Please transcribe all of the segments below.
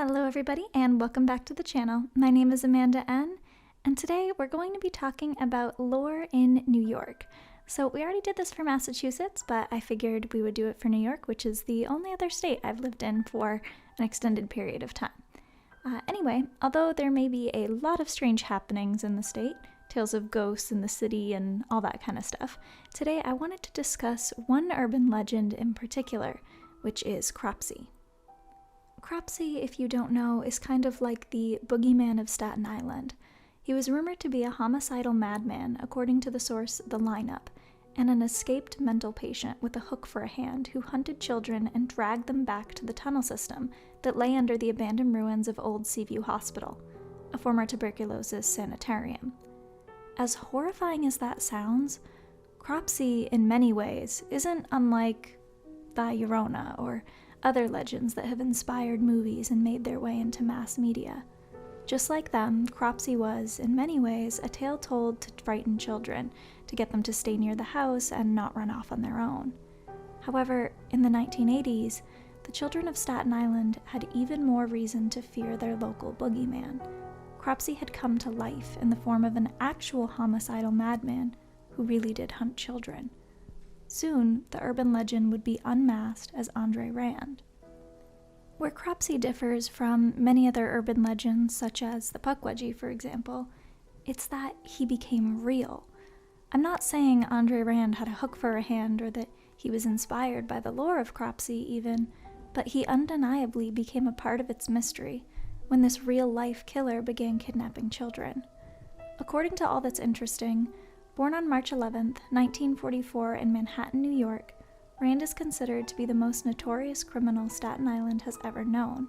Hello everybody and welcome back to the channel. My name is Amanda N, and today we're going to be talking about lore in New York. So we already did this for Massachusetts, but I figured we would do it for New York, which is the only other state I've lived in for an extended period of time. Anyway, although there may be a lot of strange happenings in the state, tales of ghosts in the city and all that kind of stuff, today I wanted to discuss one urban legend in particular, which is Cropsy. Cropsy, if you don't know, is kind of like the boogeyman of Staten Island. He was rumored to be a homicidal madman, according to the source The Lineup, and an escaped mental patient with a hook for a hand who hunted children and dragged them back to the tunnel system that lay under the abandoned ruins of Old Seaview Hospital, a former tuberculosis sanitarium. As horrifying as that sounds, Cropsy, in many ways, isn't unlike the Llorona or other legends that have inspired movies and made their way into mass media. Just like them, Cropsy was, in many ways, a tale told to frighten children, to get them to stay near the house and not run off on their own. However, in the 1980s, the children of Staten Island had even more reason to fear their local boogeyman. Cropsy had come to life in the form of an actual homicidal madman who really did hunt children. Soon, the urban legend would be unmasked as Andre Rand. Where Cropsy differs from many other urban legends, such as the Pukwudgie, for example, it's that he became real. I'm not saying Andre Rand had a hook for a hand or that he was inspired by the lore of Cropsy even, but he undeniably became a part of its mystery when this real-life killer began kidnapping children. According to All That's Interesting, born on March 11, 1944 in Manhattan, New York, Rand is considered to be the most notorious criminal Staten Island has ever known.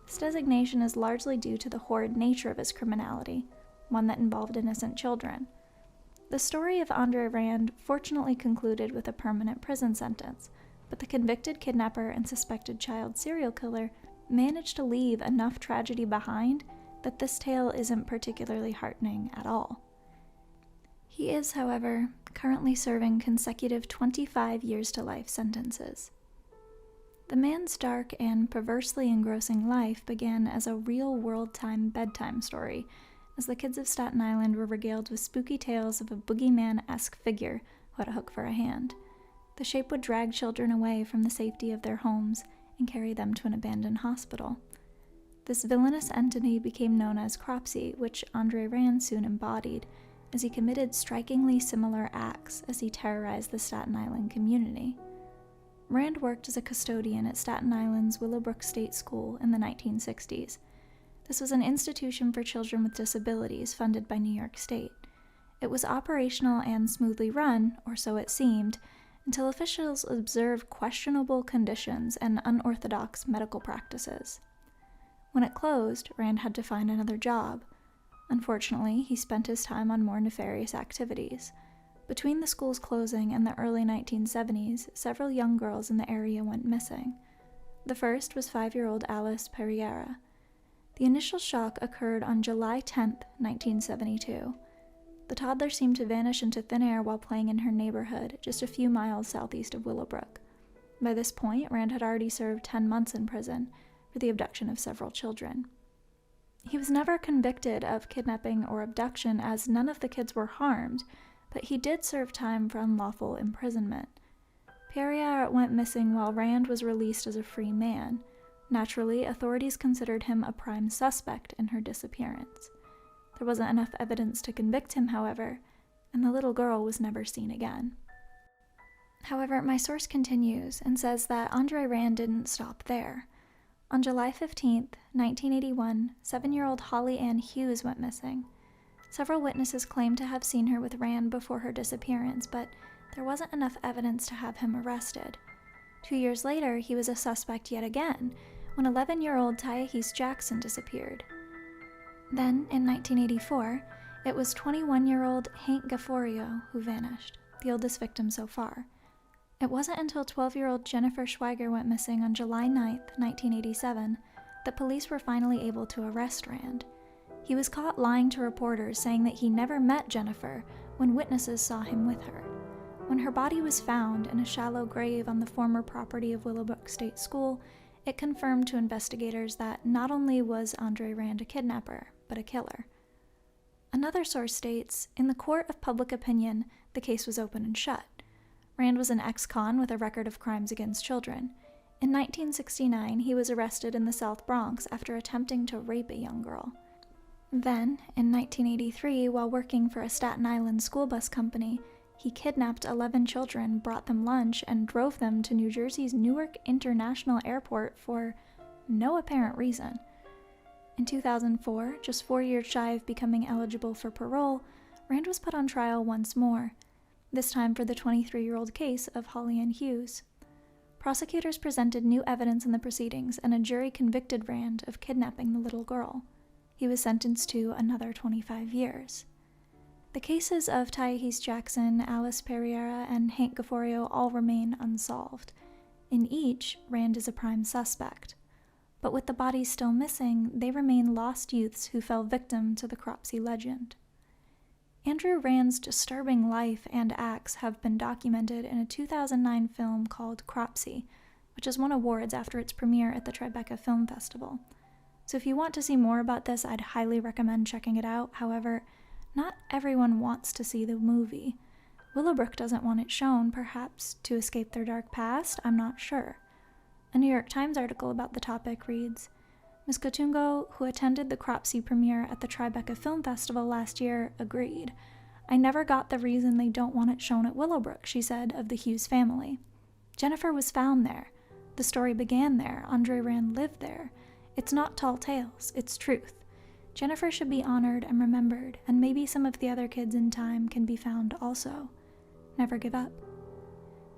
This designation is largely due to the horrid nature of his criminality, one that involved innocent children. The story of Andre Rand fortunately concluded with a permanent prison sentence, but the convicted kidnapper and suspected child serial killer managed to leave enough tragedy behind that this tale isn't particularly heartening at all. He is, however, currently serving consecutive 25 years to life sentences. The man's dark and perversely engrossing life began as a real-world-time bedtime story, as the kids of Staten Island were regaled with spooky tales of a boogeyman-esque figure who had a hook for a hand. The shape would drag children away from the safety of their homes and carry them to an abandoned hospital. This villainous entity became known as Cropsy, which Andre Rand soon embodied, as he committed strikingly similar acts as he terrorized the Staten Island community. Rand worked as a custodian at Staten Island's Willowbrook State School in the 1960s. This was an institution for children with disabilities funded by New York State. It was operational and smoothly run, or so it seemed, until officials observed questionable conditions and unorthodox medical practices. When it closed, Rand had to find another job. Unfortunately, he spent his time on more nefarious activities. Between the school's closing and the early 1970s, several young girls in the area went missing. The first was 5-year-old Alice Pereira. The initial shock occurred on July 10, 1972. The toddler seemed to vanish into thin air while playing in her neighborhood, just a few miles southeast of Willowbrook. By this point, Rand had already served 10 months in prison for the abduction of several children. He was never convicted of kidnapping or abduction, as none of the kids were harmed, but he did serve time for unlawful imprisonment. Pereira went missing while Rand was released as a free man. Naturally, authorities considered him a prime suspect in her disappearance. There wasn't enough evidence to convict him, however, and the little girl was never seen again. However, my source continues and says that Andre Rand didn't stop there. On July 15, 1981, 7-year-old Holly Ann Hughes went missing. Several witnesses claimed to have seen her with Rand before her disappearance, but there wasn't enough evidence to have him arrested. 2 years later, he was a suspect yet again, when 11-year-old Tyahese Jackson disappeared. Then, in 1984, it was 21-year-old Hank Gafforio who vanished, the oldest victim so far. It wasn't until 12-year-old Jennifer Schweiger went missing on July 9, 1987, that police were finally able to arrest Rand. He was caught lying to reporters, saying that he never met Jennifer when witnesses saw him with her. When her body was found in a shallow grave on the former property of Willowbrook State School, It confirmed to investigators that not only was Andre Rand a kidnapper, but a killer. Another source states, in the court of public opinion, the case was open and shut. Rand was an ex-con with a record of crimes against children. In 1969, he was arrested in the South Bronx after attempting to rape a young girl. Then, in 1983, while working for a Staten Island school bus company, he kidnapped 11 children, brought them lunch, and drove them to New Jersey's Newark International Airport for no apparent reason. In 2004, just 4 years shy of becoming eligible for parole, Rand was put on trial once more, this time for the 23-year-old case of Holly Ann Hughes. Prosecutors presented new evidence in the proceedings, and a jury convicted Rand of kidnapping the little girl. He was sentenced to another 25 years. The cases of Tyahese Jackson, Alice Pereira, and Hank Gafforio all remain unsolved. In each, Rand is a prime suspect. But with the bodies still missing, they remain lost youths who fell victim to the Cropsy legend. Andrew Rand's disturbing life and acts have been documented in a 2009 film called Cropsy, which has won awards after its premiere at the Tribeca Film Festival. So if you want to see more about this, I'd highly recommend checking it out. However, not everyone wants to see the movie. Willowbrook doesn't want it shown, perhaps to escape their dark past, I'm not sure. A New York Times article about the topic reads, Ms. Katungo, who attended the Cropsy premiere at the Tribeca Film Festival last year, agreed. I never got the reason they don't want it shown at Willowbrook, she said of the Hughes family. Jennifer was found there. The story began there. Andre Rand lived there. It's not tall tales, it's truth. Jennifer should be honored and remembered, and maybe some of the other kids in time can be found also. Never give up.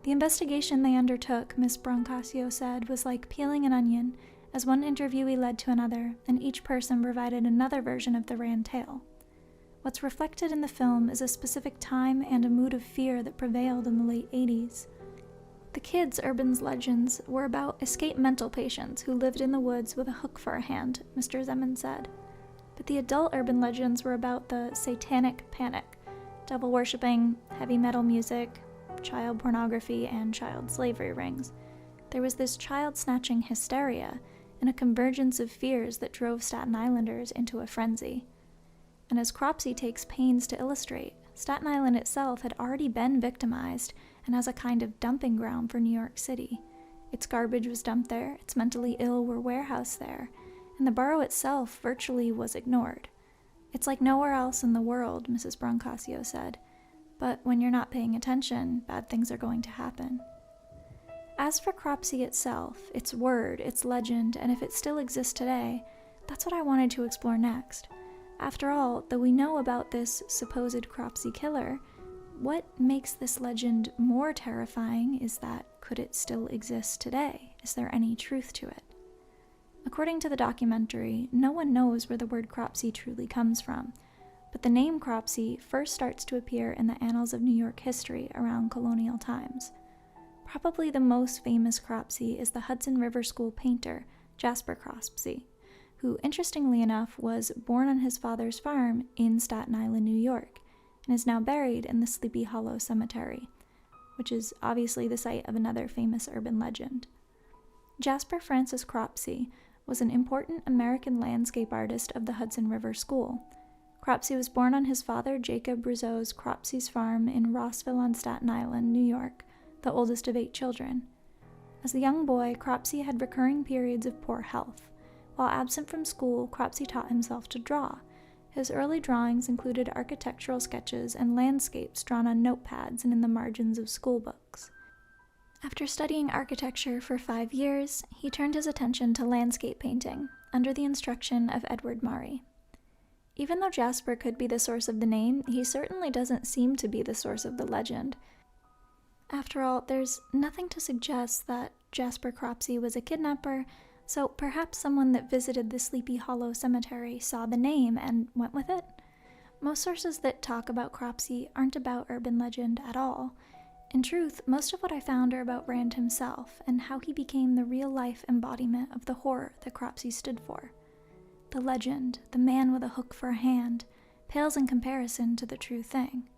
The investigation they undertook, Ms. Brancasio said, was like peeling an onion, as one interviewee led to another, and each person provided another version of the Rand tale. What's reflected in the film is a specific time and a mood of fear that prevailed in the late 80s. The kids' urban legends were about escaped mental patients who lived in the woods with a hook for a hand, Mr. Zeman said. But the adult urban legends were about the satanic panic, devil-worshipping, heavy metal music, child pornography, and child slavery rings. There was this child-snatching hysteria and a convergence of fears that drove Staten Islanders into a frenzy. And as Cropsy takes pains to illustrate, Staten Island itself had already been victimized and as a kind of dumping ground for New York City. Its garbage was dumped there, its mentally ill were warehoused there, and the borough itself virtually was ignored. It's like nowhere else in the world, Mrs. Brancasio said, but when you're not paying attention, bad things are going to happen. As for Cropsy itself, its word, its legend, and if it still exists today, that's what I wanted to explore next. After all, though we know about this supposed Cropsy killer, what makes this legend more terrifying is that, could it still exist today? Is there any truth to it? According to the documentary, no one knows where the word Cropsy truly comes from, but the name Cropsy first starts to appear in the annals of New York history around colonial times. Probably the most famous Cropsy is the Hudson River School painter, Jasper Cropsey, who, interestingly enough, was born on his father's farm in Staten Island, New York, and is now buried in the Sleepy Hollow Cemetery, which is obviously the site of another famous urban legend. Jasper Francis Cropsey was an important American landscape artist of the Hudson River School. Cropsey was born on his father Jacob Rousseau's Cropsey's farm in Rossville on Staten Island, New York, the oldest of 8 children. As a young boy, Cropsey had recurring periods of poor health. While absent from school, Cropsey taught himself to draw. His early drawings included architectural sketches and landscapes drawn on notepads and in the margins of school books. After studying architecture for 5 years, he turned his attention to landscape painting, under the instruction of Edward Murray. Even though Jasper could be the source of the name, he certainly doesn't seem to be the source of the legend. After all, there's nothing to suggest that Jasper Cropsey was a kidnapper, so perhaps someone that visited the Sleepy Hollow Cemetery saw the name and went with it? Most sources that talk about Cropsey aren't about urban legend at all. In truth, most of what I found are about Rand himself and how he became the real-life embodiment of the horror that Cropsey stood for. The legend, the man with a hook for a hand, pales in comparison to the true thing.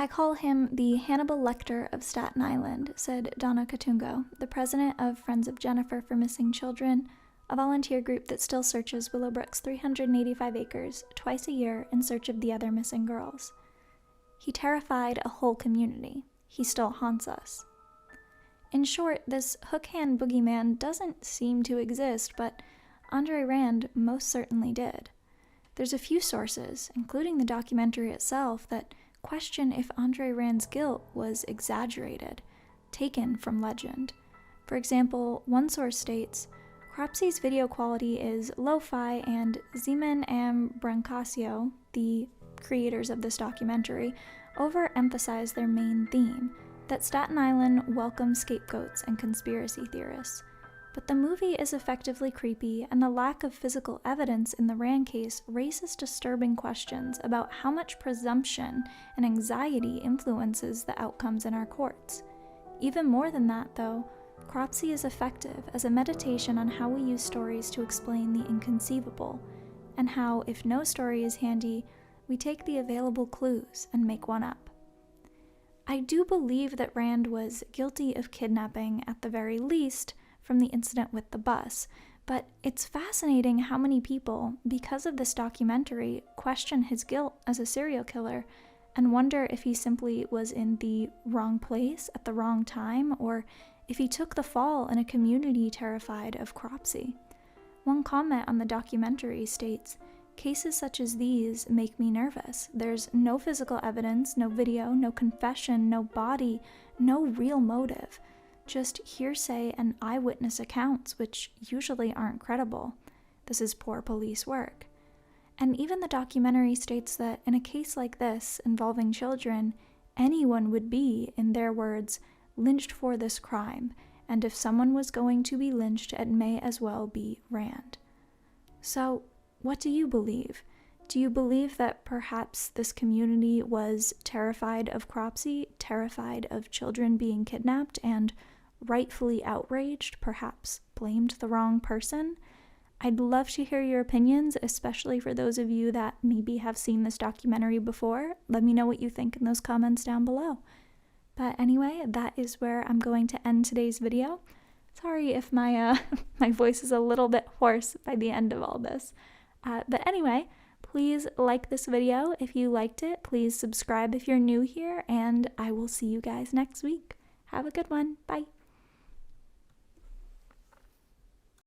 "I call him the Hannibal Lecter of Staten Island," said Donna Katungo, the president of Friends of Jennifer for Missing Children, a volunteer group that still searches Willowbrook's 385 acres twice a year in search of the other missing girls. "He terrified a whole community. He still haunts us." In short, this hook-hand boogeyman doesn't seem to exist, but Andre Rand most certainly did. There's a few sources, including the documentary itself, that question if Andre Rand's guilt was exaggerated, taken from legend. For example, one source states, "Cropsy's video quality is lo-fi and Zeman and Brancasio, the creators of this documentary, overemphasize their main theme, that Staten Island welcomes scapegoats and conspiracy theorists. But the movie is effectively creepy, and the lack of physical evidence in the Rand case raises disturbing questions about how much presumption and anxiety influences the outcomes in our courts. Even more than that, though, Cropsy is effective as a meditation on how we use stories to explain the inconceivable, and how, if no story is handy, we take the available clues and make one up. I do believe that Rand was guilty of kidnapping at the very least from the incident with the bus, but it's fascinating how many people, because of this documentary, question his guilt as a serial killer and wonder if he simply was in the wrong place at the wrong time, or if he took the fall in a community terrified of Cropsy. One comment on the documentary states, "Cases such as these make me nervous. There's no physical evidence, no video, no confession, no body, no real motive. Just hearsay and eyewitness accounts, which usually aren't credible. This is poor police work." And even the documentary states that in a case like this, involving children, anyone would be, in their words, lynched for this crime, and if someone was going to be lynched, it may as well be Rand. So, what do you believe? Do you believe that perhaps this community was terrified of Cropsy, terrified of children being kidnapped, and rightfully outraged, perhaps blamed the wrong person? I'd love to hear your opinions, especially for those of you that maybe have seen this documentary before. Let me know what you think in those comments down below. But anyway, that is where I'm going to end today's video. Sorry if my my voice is a little bit hoarse by the end of all this. But anyway, please like this video if you liked it. Please subscribe if you're new here, and I will see you guys next week. Have a good one. Bye.